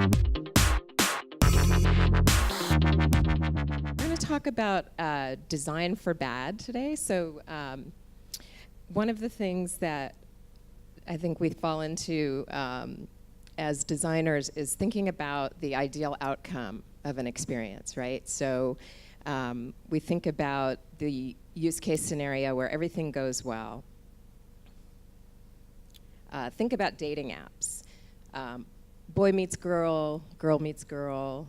We're going to talk about design for bad today. So one of the things that I think we fall into as designers is thinking about the ideal outcome of an experience, right? So we think about the use case scenario where everything goes well. Think about dating apps. Boy meets girl, girl meets girl,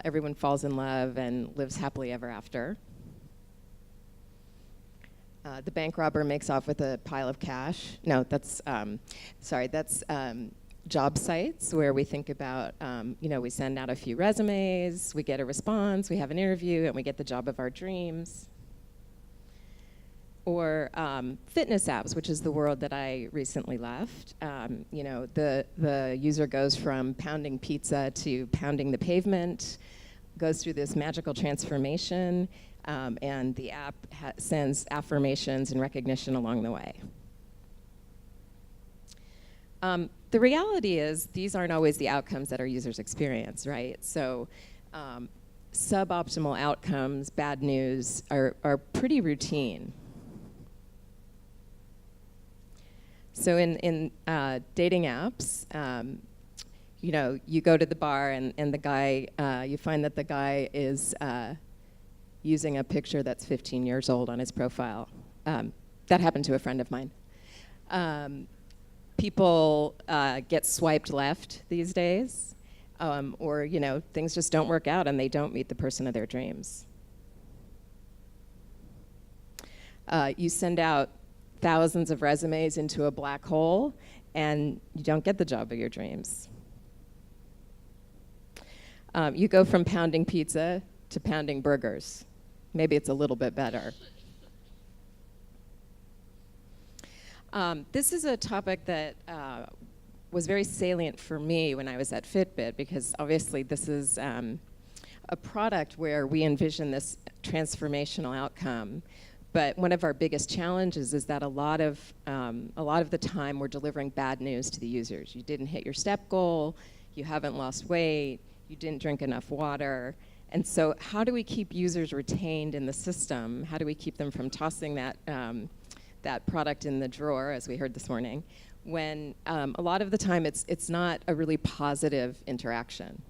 everyone falls in love and lives happily ever after. The bank robber makes off with a pile of cash. No, that's, that's job sites where we think about, we send out a few resumes, we get a response, we have an interview, and we get the job of our dreams. Or fitness apps, which is the world that I recently left. The user goes from pounding pizza to pounding the pavement, goes through this magical transformation, and the app sends affirmations and recognition along the way. The reality is these aren't always the outcomes that our users experience, right? So suboptimal outcomes, bad news, are pretty routine. So in dating apps, you go to the bar and the guy, you find that the guy is using a picture that's 15 years old on his profile. That happened to a friend of mine. People get swiped left these days, or things just don't work out and they don't meet the person of their dreams. You send out thousands of resumes into a black hole, and you don't get the job of your dreams. You go from pounding pizza to pounding burgers. Maybe it's a little bit better. This is a topic that was very salient for me when I was at Fitbit, because obviously this is a product where we envision this transformational outcome. But one of our biggest challenges is that a lot of the time we're delivering bad news to the users. You didn't hit your step goal, you haven't lost weight, you didn't drink enough water. And so how do we keep users retained in the system? How do we keep them from tossing that product in the drawer, as we heard this morning, when a lot of the time it's not a really positive interaction?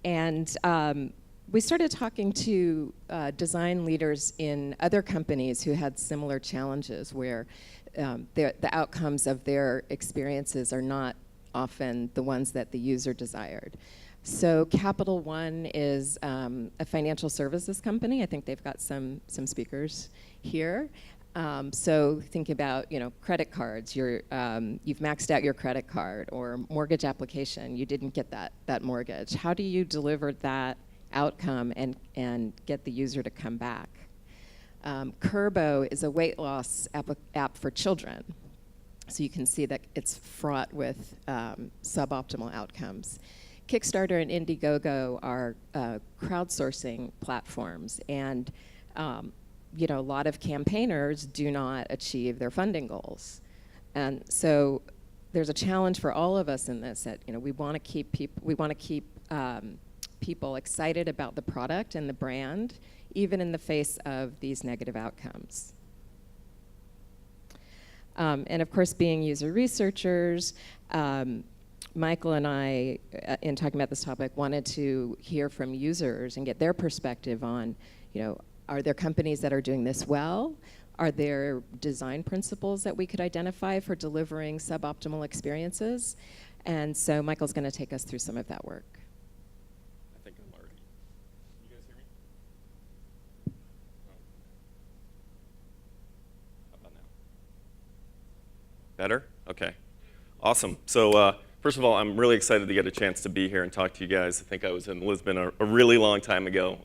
And we started talking to design leaders in other companies who had similar challenges, where the outcomes of their experiences are not often the ones that the user desired. So Capital One is a financial services company. I think they've got some speakers here. So think about credit cards. You've maxed out your credit card, or mortgage application. You didn't get that mortgage. How do you deliver that outcome and get the user to come back? Kurbo is a weight loss app for children. So you can see that it's fraught with suboptimal outcomes. Kickstarter and Indiegogo are crowdsourcing platforms, and a lot of campaigners do not achieve their funding goals. And so there's a challenge for all of us in this, that we want to keep people excited about the product and the brand, even in the face of these negative outcomes. And of course, being user researchers, Michael and I, in talking about this topic, wanted to hear from users and get their perspective on, are there companies that are doing this well? Are there design principles that we could identify for delivering suboptimal experiences? And so Michael's going to take us through some of that work. I think I'm already. You guys hear me? How about now? Better? Okay. Awesome. So first of all, I'm really excited to get a chance to be here and talk to you guys. I think I was in Lisbon a really long time ago.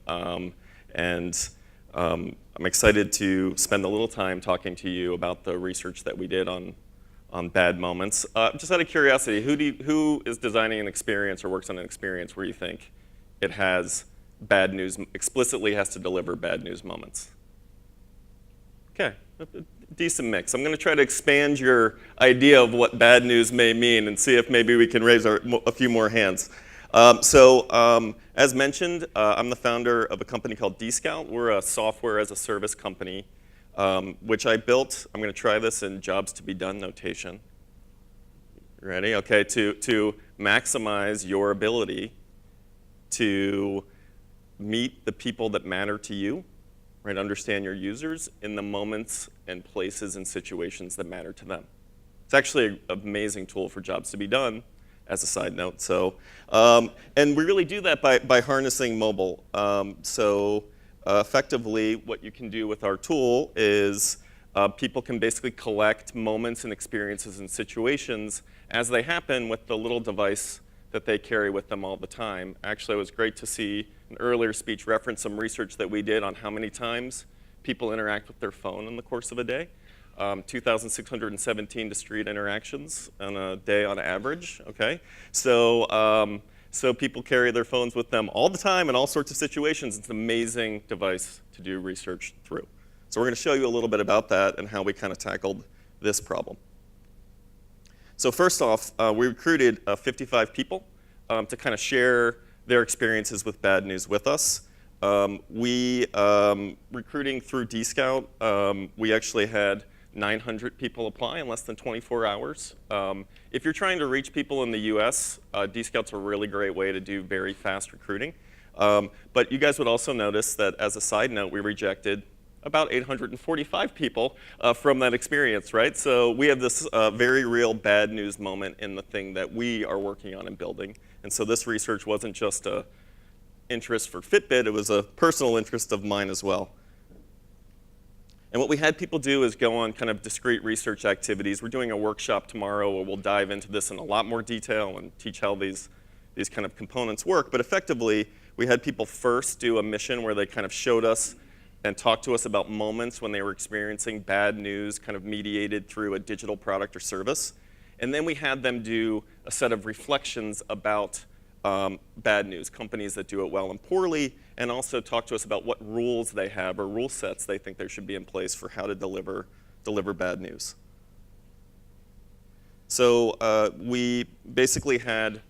I'm excited to spend a little time talking to you about the research that we did on bad moments. Just out of curiosity, who is designing an experience or works on an experience where you think it has bad news, explicitly has to deliver bad news moments? Okay, decent mix. I'm going to try to expand your idea of what bad news may mean and see if maybe we can raise a few more hands. As mentioned, I'm the founder of a company called Dscout. We're a software as a service company, which I built. I'm going to try this in jobs to be done notation. Ready? Okay, to maximize your ability to meet the people that matter to you, right? Understand your users in the moments and places and situations that matter to them. It's actually an amazing tool for jobs to be done, as a side note. So, and we really do that by harnessing mobile. Effectively, what you can do with our tool is people can basically collect moments and experiences and situations as they happen with the little device that they carry with them all the time. Actually, it was great to see an earlier speech reference some research that we did on how many times people interact with their phone in the course of a day. 2,617 discrete interactions on a day on average, okay? So people carry their phones with them all the time in all sorts of situations. It's an amazing device to do research through. So we're going to show you a little bit about that and how we kind of tackled this problem. So first off, we recruited 55 people to kind of share their experiences with bad news with us. Recruiting through Dscout, we actually had 900 people apply in less than 24 hours. If you're trying to reach people in the US, Dscout's a really great way to do very fast recruiting. But you guys would also notice that as a side note, we rejected about 845 people from that experience, right? So we have this very real bad news moment in the thing that we are working on and building. And so this research wasn't just an interest for Fitbit, it was a personal interest of mine as well. And what we had people do is go on kind of discrete research activities. We're doing a workshop tomorrow where we'll dive into this in a lot more detail and teach how these kind of components work. But effectively, we had people first do a mission where they kind of showed us and talked to us about moments when they were experiencing bad news kind of mediated through a digital product or service. And then we had them do a set of reflections about bad news, companies that do it well and poorly, and also talk to us about what rules they have or rule sets they think there should be in place for how to deliver bad news. So we basically had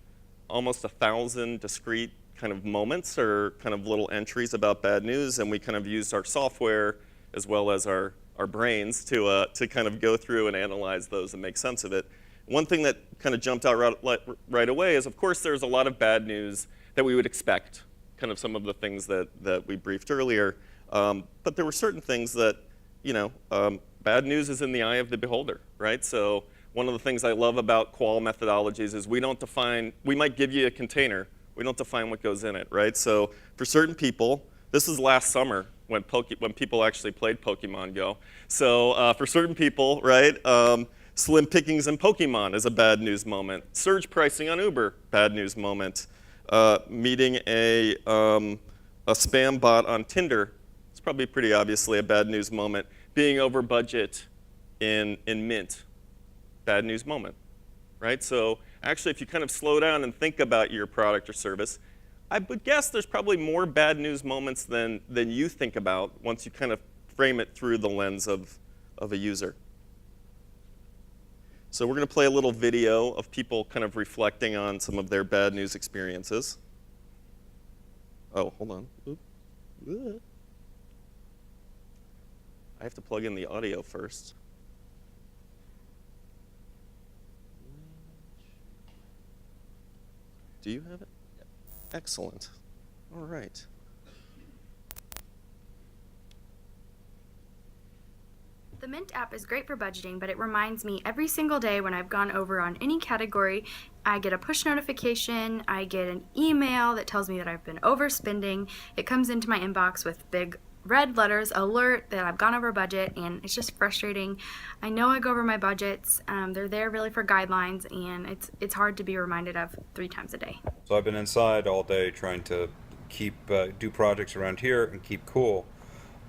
almost 1,000 discrete kind of moments or kind of little entries about bad news, and we kind of used our software as well as our brains to kind of go through and analyze those and make sense of it. One thing that kind of jumped out right away is, of course, there's a lot of bad news that we would expect, kind of some of the things that we briefed earlier. But there were certain things that, bad news is in the eye of the beholder, right? So one of the things I love about qual methodologies is we might give you a container, we don't define what goes in it, right? So for certain people, this was last summer when people actually played Pokemon Go. So for certain people, right, slim pickings in Pokemon is a bad news moment. Surge pricing on Uber, bad news moment. Meeting a spam bot on Tinder, it's probably pretty obviously a bad news moment. Being over budget in Mint, bad news moment, right? So actually, if you kind of slow down and think about your product or service, I would guess there's probably more bad news moments than you think about once you kind of frame it through the lens of a user. So we're going to play a little video of people kind of reflecting on some of their bad news experiences. Oh, hold on. Oop. I have to plug in the audio first. Do you have it? Excellent. All right. The Mint app is great for budgeting, but it reminds me every single day when I've gone over on any category, I get a push notification, I get an email that tells me that I've been overspending. It comes into my inbox with big red letters, alert that I've gone over budget, and it's just frustrating. I know I go over my budgets. They're there really for guidelines, and it's hard to be reminded of 3 times a day. So I've been inside all day trying to do projects around here and keep cool.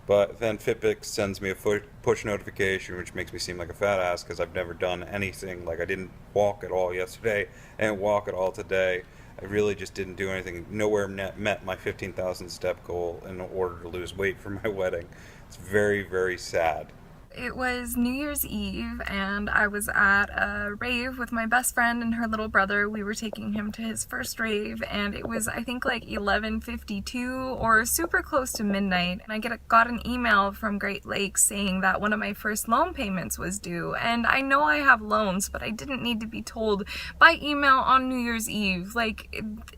But then Fitbit sends me a push notification, which makes me seem like a fat ass because I've never done anything. Like I didn't walk at all yesterday and walk at all today. I really just didn't do anything. Nowhere met my 15,000 step goal in order to lose weight for my wedding. It's very, very sad. It was New Year's Eve, and I was at a rave with my best friend and her little brother. We were taking him to his first rave, and it was, I think, like 11:52 or super close to midnight. And I got an email from Great Lakes saying that one of my first loan payments was due. And I know I have loans, but I didn't need to be told by email on New Year's Eve. Like,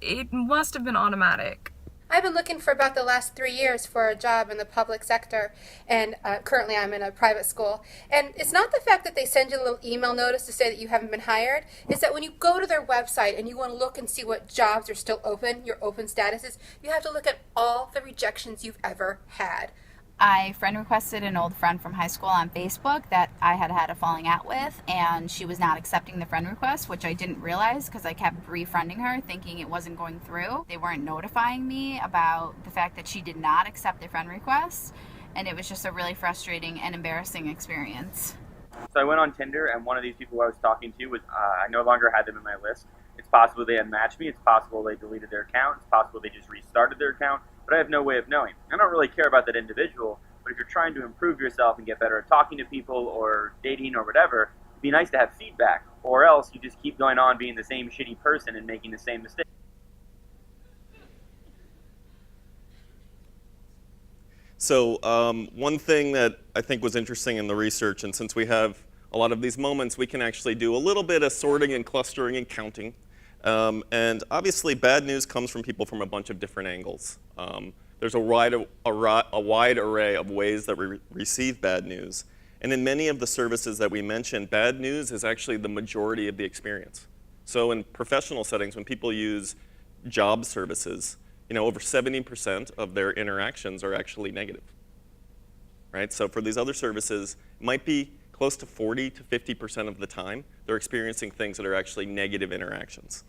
it must have been automatic. I've been looking for about the last 3 years for a job in the public sector, and currently I'm in a private school. And it's not the fact that they send you a little email notice to say that you haven't been hired. It's that when you go to their website and you want to look and see what jobs are still open, your open statuses, you have to look at all the rejections you've ever had. I friend requested an old friend from high school on Facebook that I had had a falling out with, and she was not accepting the friend request, which I didn't realize because I kept refriending her thinking it wasn't going through. They weren't notifying me about the fact that she did not accept the friend request, and it was just a really frustrating and embarrassing experience. So I went on Tinder, and one of these people I was talking to was, I no longer had them in my list. It's possible they unmatched me. It's possible they deleted their account. It's possible they just restarted their account. But I have no way of knowing. I don't really care about that individual, but if you're trying to improve yourself and get better at talking to people or dating or whatever, it'd be nice to have feedback, or else you just keep going on being the same shitty person and making the same mistake. So one thing that I think was interesting in the research, and since we have a lot of these moments, we can actually do a little bit of sorting and clustering and counting. And obviously, bad news comes from people from a bunch of different angles. There's a wide array of ways that we receive bad news. And in many of the services that we mentioned, bad news is actually the majority of the experience. So in professional settings, when people use job services, over 70% of their interactions are actually negative. Right? So for these other services, it might be close to 40 to 50% of the time, they're experiencing things that are actually negative interactions.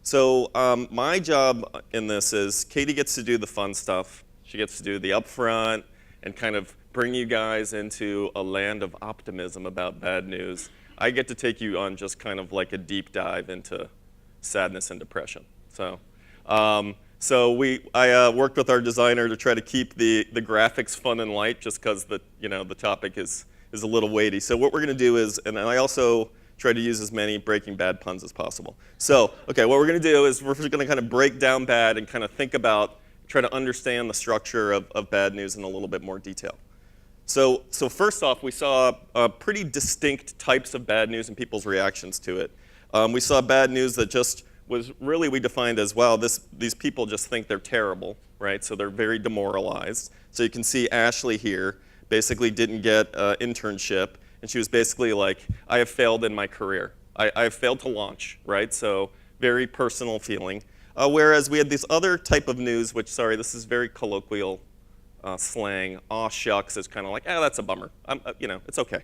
So my job in this is Katy gets to do the fun stuff. She gets to do the upfront and kind of bring you guys into a land of optimism about bad news. I get to take you on just kind of like a deep dive into sadness and depression. So I worked with our designer to try to keep the graphics fun and light, just because the topic is a little weighty. So what we're going to do is, and I also try to use as many Breaking Bad puns as possible. So what we're going to do is we're going to kind of break down bad and kind of try to understand the structure of bad news in a little bit more detail. So first off, we saw pretty distinct types of bad news and people's reactions to it. We saw bad news that just was really we defined as, well, these people just think they're terrible, right? So they're very demoralized. So you can see Ashley here basically didn't get an internship, and she was basically like, I have failed in my career. I have failed to launch, right? So very personal feeling. Whereas we had this other type of news, which, sorry, this is very colloquial slang. Aw shucks is kind of like, that's a bummer. It's okay.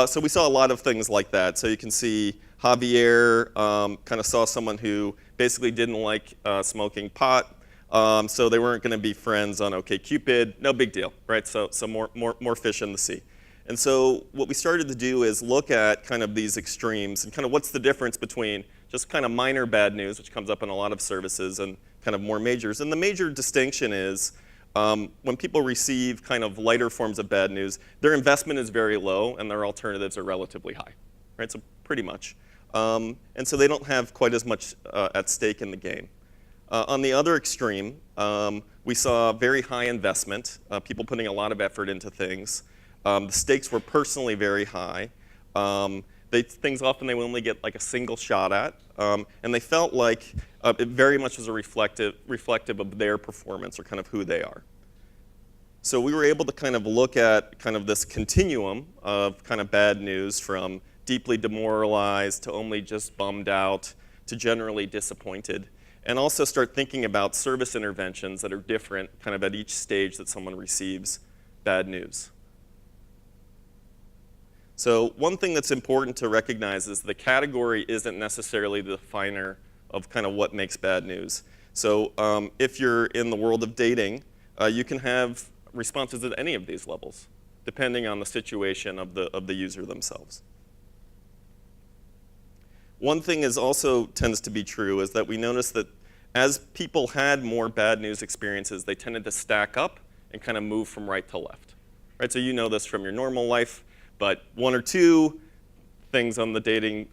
So we saw a lot of things like that. So you can see Javier kind of saw someone who basically didn't like smoking pot, so they weren't going to be friends on OkCupid. No big deal, right? So more fish in the sea. And so what we started to do is look at kind of these extremes and kind of what's the difference between just kind of minor bad news, which comes up in a lot of services, and kind of more majors. And the major distinction is when people receive kind of lighter forms of bad news, their investment is very low and their alternatives are relatively high, right? So pretty much. And so they don't have quite as much at stake in the game. On the other extreme, we saw very high investment, people putting a lot of effort into things. The stakes were personally very high. Things often they would only get like a single shot at, and they felt like it very much was a reflective of their performance or kind of who they are. So we were able to kind of look at kind of this continuum of kind of bad news from deeply demoralized to only just bummed out to generally disappointed, and also start thinking about service interventions that are different kind of at each stage that someone receives bad news. So one thing that's important to recognize is the category isn't necessarily the definer of kind of what makes bad news. So if you're in the world of dating, you can have responses at any of these levels, depending on the situation of the user themselves. One thing is also tends to be true is that we noticed that as people had more bad news experiences, they tended to stack up and kind of move from right to left. right? So you know this from your normal life, but 1 or 2 things on a dating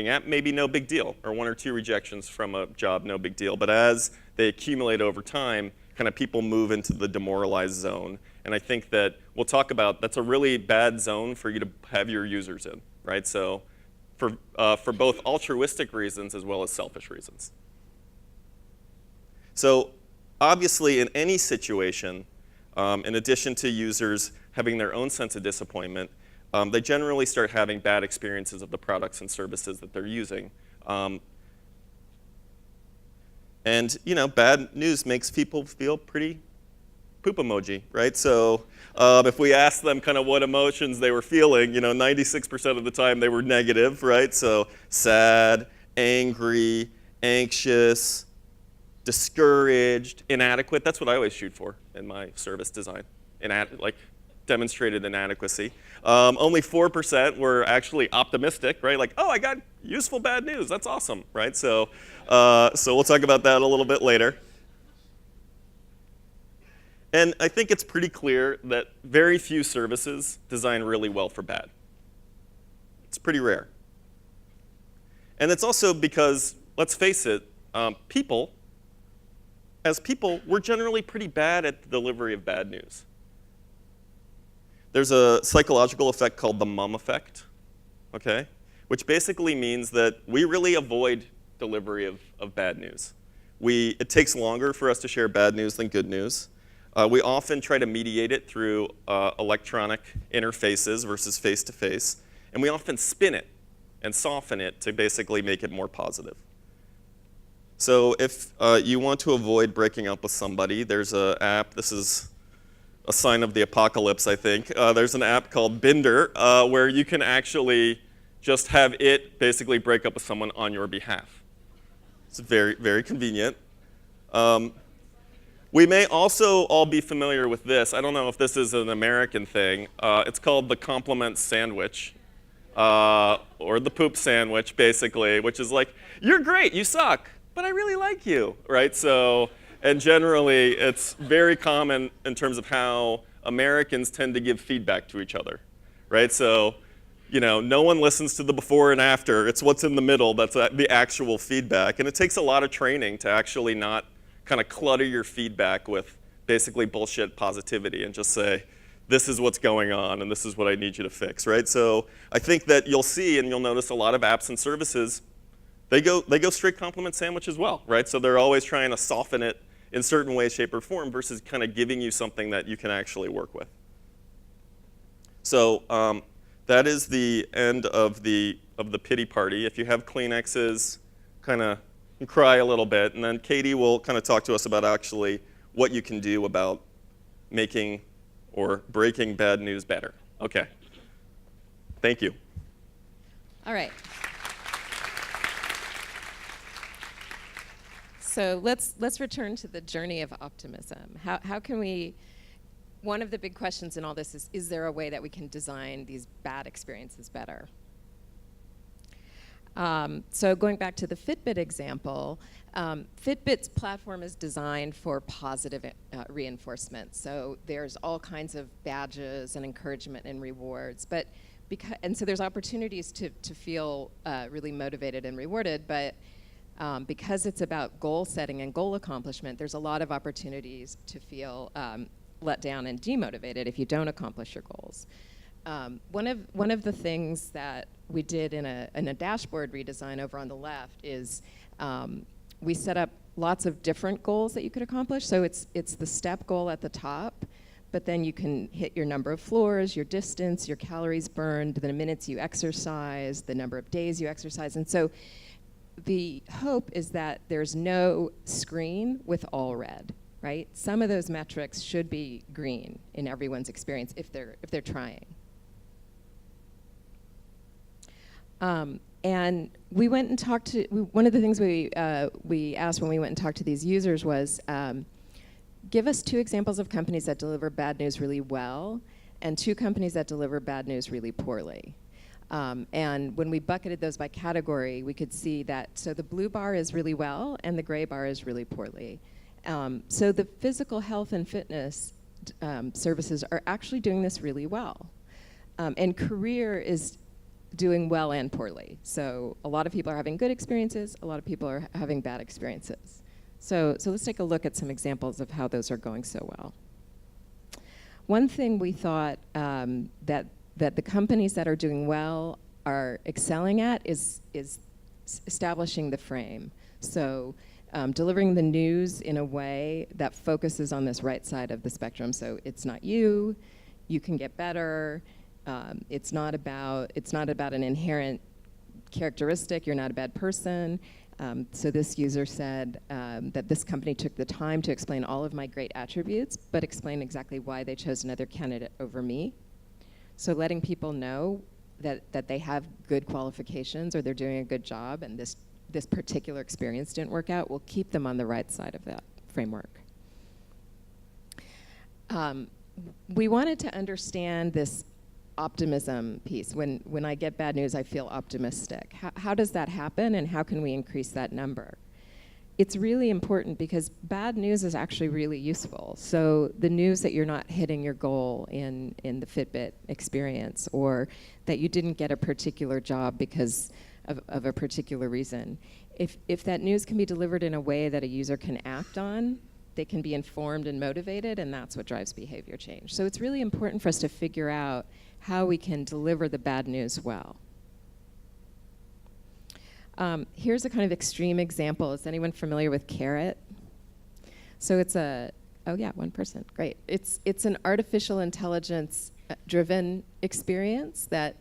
app, maybe no big deal, or 1 or 2 rejections from a job, no big deal. But as they accumulate over time, kind of people move into the demoralized zone. And I think that we'll talk about that's a really bad zone for you to have your users in, right? So for both altruistic reasons as well as selfish reasons. So obviously in any situation, in addition to users having their own sense of disappointment, they generally start having bad experiences of the products and services that they're using. And bad news makes people feel pretty poop emoji, right? So if we ask them kind of what emotions they were feeling, 96% of the time they were negative, right? So sad, angry, anxious, discouraged, inadequate. That's what I always shoot for in my service design, like demonstrated inadequacy. Only 4% were actually optimistic, right? Like, oh, I got useful bad news. That's awesome, right? So we'll talk about that a little bit later. And I think it's pretty clear that very few services design really well for bad. It's pretty rare. And it's also because, let's face it, as people, we're generally pretty bad at the delivery of bad news. There's a psychological effect called the mum effect, okay? Which basically means that we really avoid delivery of bad news. It takes longer for us to share bad news than good news. We often try to mediate it through electronic interfaces versus face-to-face. And we often spin it and soften it to basically make it more positive. So if you want to avoid breaking up with somebody, there's an app. This is a sign of the apocalypse, I think. There's an app called Binder where you can actually just have it basically break up with someone on your behalf. It's very, very convenient. We may also all be familiar with this. I don't know if this is an American thing. It's called the compliment sandwich, or the poop sandwich, basically, which is like, you're great, you suck, but I really like you, right? So, and generally, it's very common in terms of how Americans tend to give feedback to each other, right? So, no one listens to the before and after. It's what's in the middle that's the actual feedback. And it takes a lot of training to actually not kind of clutter your feedback with basically bullshit positivity and just say, this is what's going on and this is what I need you to fix, right? So I think that you'll see and you'll notice a lot of apps and services, they go straight compliment sandwich as well, right? So they're always trying to soften it in certain way, shape, or form versus kind of giving you something that you can actually work with. So that is the end of the pity party. If you have Kleenexes, kind of cry a little bit, and then Katy will kind of talk to us about actually what you can do about making or breaking bad news better. Okay. Thank you. All right. So let's return to the journey of optimism. How can we, one of the big questions in all this is there a way that we can design these bad experiences better? So going back to the Fitbit example, Fitbit's platform is designed for positive reinforcement. So there's all kinds of badges and encouragement and rewards. And so there's opportunities to feel really motivated and rewarded, but because it's about goal setting and goal accomplishment, there's a lot of opportunities to feel let down and demotivated if you don't accomplish your goals. One of the things that we did in a dashboard redesign over on the left is we set up lots of different goals that you could accomplish. So it's the step goal at the top, but then you can hit your number of floors, your distance, your calories burned, the minutes you exercise, the number of days you exercise. And so the hope is that there's no screen with all red, right? Some of those metrics should be green in everyone's experience if they're trying. And we went and talked to, one of the things we asked when we went and talked to these users was, give us 2 examples of companies that deliver bad news really well and 2 companies that deliver bad news really poorly. And when we bucketed those by category, we could see that, so the blue bar is really well and the gray bar is really poorly. So the physical health and fitness services are actually doing this really well. And career is doing well and poorly. So a lot of people are having good experiences, a lot of people are having bad experiences. So let's take a look at some examples of how those are going so well. One thing we thought that the companies that are doing well are excelling at is establishing the frame. So delivering the news in a way that focuses on this right side of the spectrum. So it's not you can get better. It's not about an inherent characteristic. You're not a bad person. So this user said that this company took the time to explain all of my great attributes, but explain exactly why they chose another candidate over me. So letting people know that they have good qualifications or they're doing a good job and this particular experience didn't work out will keep them on the right side of that framework. We wanted to understand this optimism piece. When I get bad news, I feel optimistic. How does that happen, and how can we increase that number? It's really important because bad news is actually really useful. So the news that you're not hitting your goal in the Fitbit experience, or that you didn't get a particular job because of a particular reason, if that news can be delivered in a way that a user can act on, they can be informed and motivated, and that's what drives behavior change. So it's really important for us to figure out how we can deliver the bad news well. Here's a kind of extreme example. Is anyone familiar with Carrot? So it's one person, great. It's an artificial intelligence driven experience that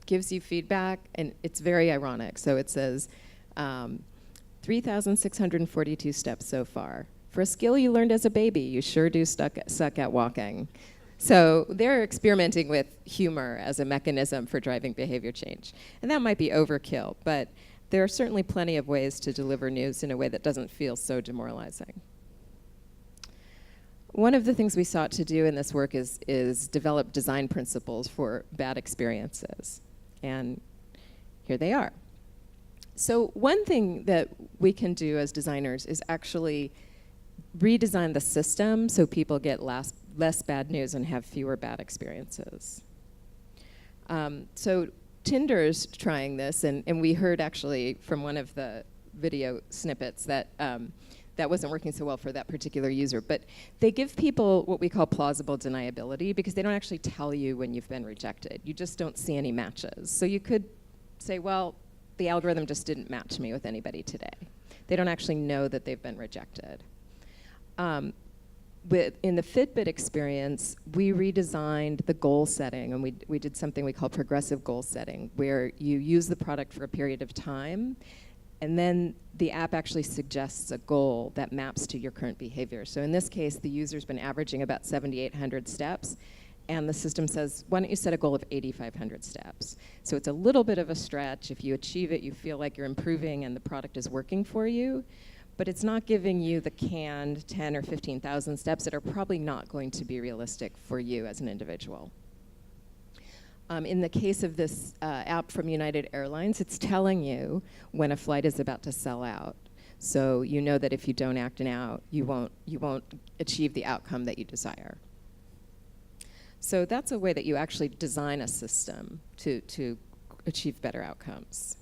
gives you feedback, and it's very ironic. So it says 3,642 steps so far. For a skill you learned as a baby, you sure do suck at walking. So they're experimenting with humor as a mechanism for driving behavior change. And that might be overkill, but there are certainly plenty of ways to deliver news in a way that doesn't feel so demoralizing. One of the things we sought to do in this work is develop design principles for bad experiences. And here they are. So one thing that we can do as designers is actually redesign the system so people get less bad news and have fewer bad experiences. So Tinder's trying this, and we heard actually from one of the video snippets that that wasn't working so well for that particular user. But they give people what we call plausible deniability because they don't actually tell you when you've been rejected. You just don't see any matches. So you could say, well, the algorithm just didn't match me with anybody today. They don't actually know that they've been rejected. In the Fitbit experience, we redesigned the goal setting, and we did something we call progressive goal setting, where you use the product for a period of time, and then the app actually suggests a goal that maps to your current behavior. So in this case, the user's been averaging about 7,800 steps, and the system says, why don't you set a goal of 8,500 steps? So it's a little bit of a stretch. If you achieve it, you feel like you're improving and the product is working for you. But it's not giving you the canned 10 or 15,000 steps that are probably not going to be realistic for you as an individual. In the case of this app from United Airlines, it's telling you when a flight is about to sell out. So you know that if you don't act out, you won't achieve the outcome that you desire. So that's a way that you actually design a system to achieve better outcomes.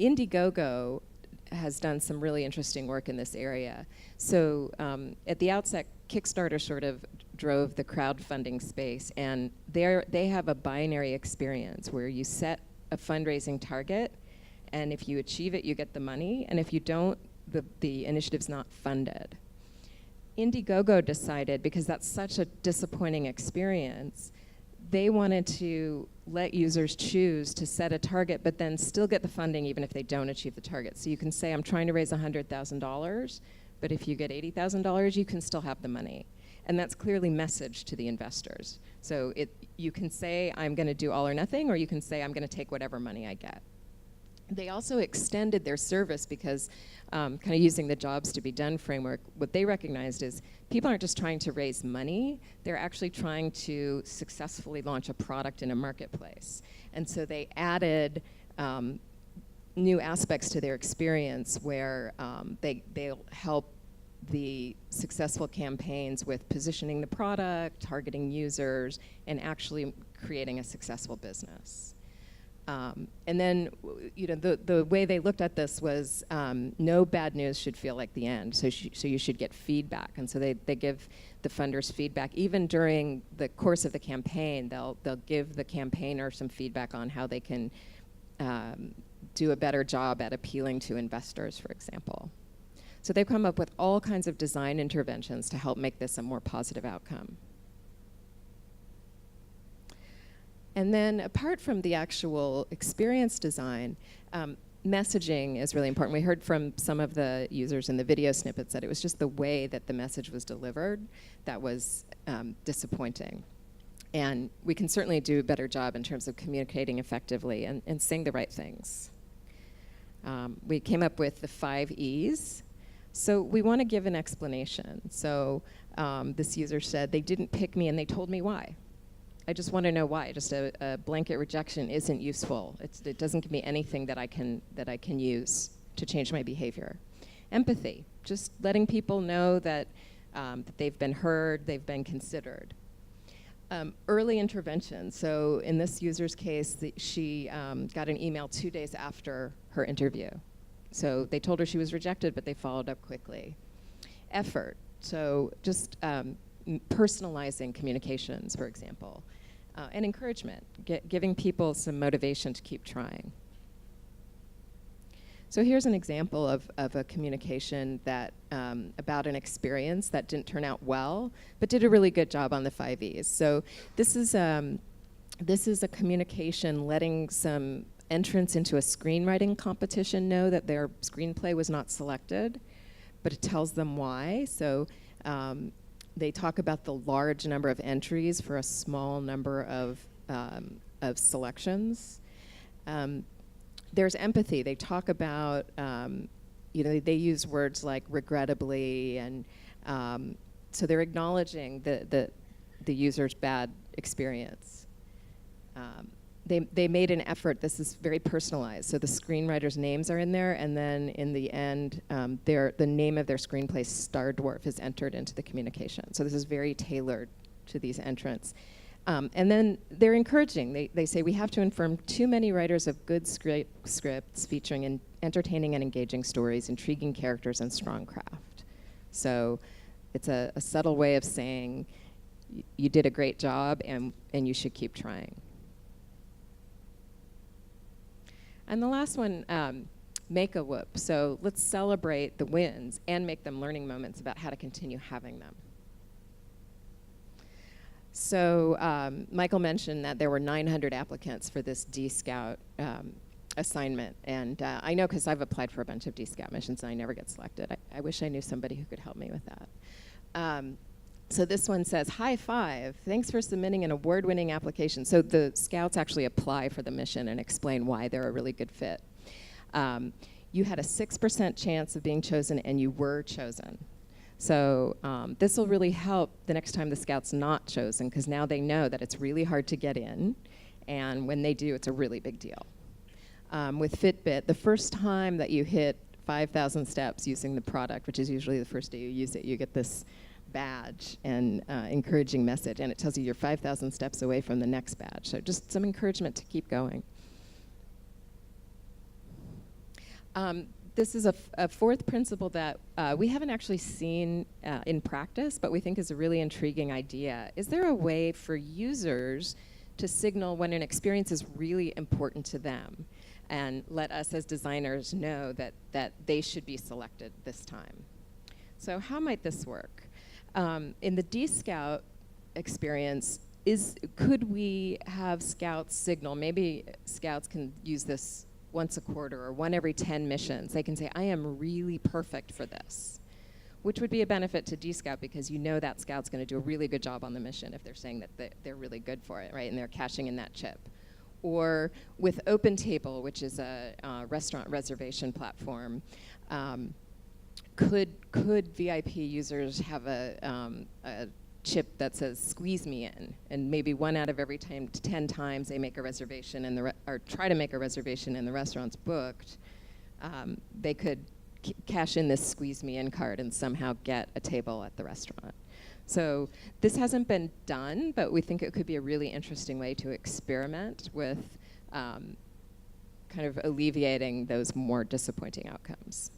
Indiegogo has done some really interesting work in this area. So at the outset, Kickstarter sort of drove the crowdfunding space, and they have a binary experience where you set a fundraising target, and if you achieve it, you get the money, and if you don't, the initiative's not funded. Indiegogo decided, because that's such a disappointing experience, they wanted to let users choose to set a target but then still get the funding even if they don't achieve the target. So you can say, I'm trying to raise $100,000, but if you get $80,000, you can still have the money. And that's clearly messaged to the investors. So you can say, I'm going to do all or nothing, or you can say, I'm going to take whatever money I get. They also extended their service because kind of using the jobs to be done framework, what they recognized is people aren't just trying to raise money, they're actually trying to successfully launch a product in a marketplace. And so they added new aspects to their experience where they'll help the successful campaigns with positioning the product, targeting users, and actually creating a successful business. And then, the way they looked at this was no bad news should feel like the end. So you should get feedback, and so they give the funders feedback even during the course of the campaign. They'll give the campaigner some feedback on how they can do a better job at appealing to investors, for example. So they've come up with all kinds of design interventions to help make this a more positive outcome. And then apart from the actual experience design, messaging is really important. We heard from some of the users in the video snippets that it was just the way that the message was delivered that was disappointing. And we can certainly do a better job in terms of communicating effectively and saying the right things. We came up with the 5 E's. So we want to give an explanation. So this user said, they didn't pick me and they told me why. I just want to know why. Just a blanket rejection isn't useful. It doesn't give me anything that I can use to change my behavior. Empathy, just letting people know that they've been heard, they've been considered. Early intervention. So in this user's case, she got an email 2 days after her interview. So they told her she was rejected, but they followed up quickly. Effort. So just personalizing communications, for example. And encouragement, giving people some motivation to keep trying. So here's an example of a communication that about an experience that didn't turn out well, but did a really good job on the 5 E's. So this is a communication letting some entrants into a screenwriting competition know that their screenplay was not selected, but it tells them why. So they talk about the large number of entries for a small number of selections. There's empathy. They talk about, they use words like regrettably, and so they're acknowledging the user's bad experience. They made an effort. This is very personalized. So the screenwriters' names are in there, and then in the end, the name of their screenplay, Star Dwarf, is entered into the communication. So this is very tailored to these entrants. And then they're encouraging. They say we have to inform too many writers of good scripts featuring entertaining and engaging stories, intriguing characters, and strong craft. So it's a subtle way of saying you did a great job and you should keep trying. And the last one, make a whoop. So let's celebrate the wins and make them learning moments about how to continue having them. So Michael mentioned that there were 900 applicants for this D-Scout assignment. And I know because I've applied for a bunch of D-Scout missions and I never get selected. I wish I knew somebody who could help me with that. So this one says, high five, thanks for submitting an award-winning application. So the scouts actually apply for the mission and explain why they're a really good fit. You had a 6% chance of being chosen and you were chosen. So this will really help the next time the scout's not chosen, because now they know that it's really hard to get in, and when they do, it's a really big deal. With Fitbit, the first time that you hit 5,000 steps using the product, which is usually the first day you use it, you get this badge and encouraging message, and it tells you you're 5,000 steps away from the next badge. So just some encouragement to keep going. This is a fourth principle that we haven't actually seen in practice, but we think is a really intriguing idea. Is there a way for users to signal when an experience is really important to them and let us as designers know that they should be selected this time? So how might this work? In the D-Scout experience, could we have scouts signal? Maybe scouts can use this once a quarter or one every 10 missions. They can say, I am really perfect for this, which would be a benefit to D-Scout because you know that scout's going to do a really good job on the mission if they're saying that they're really good for it, right? And they're cashing in that chip. Or with OpenTable, which is a restaurant reservation platform, could VIP users have a chip that says "squeeze me in," and maybe 1 out of every 10 times they make a reservation or try to make a reservation and the restaurant's booked, they could cash in this squeeze me in card and somehow get a table at the restaurant. So this hasn't been done, but we think it could be a really interesting way to experiment with kind of alleviating those more disappointing outcomes.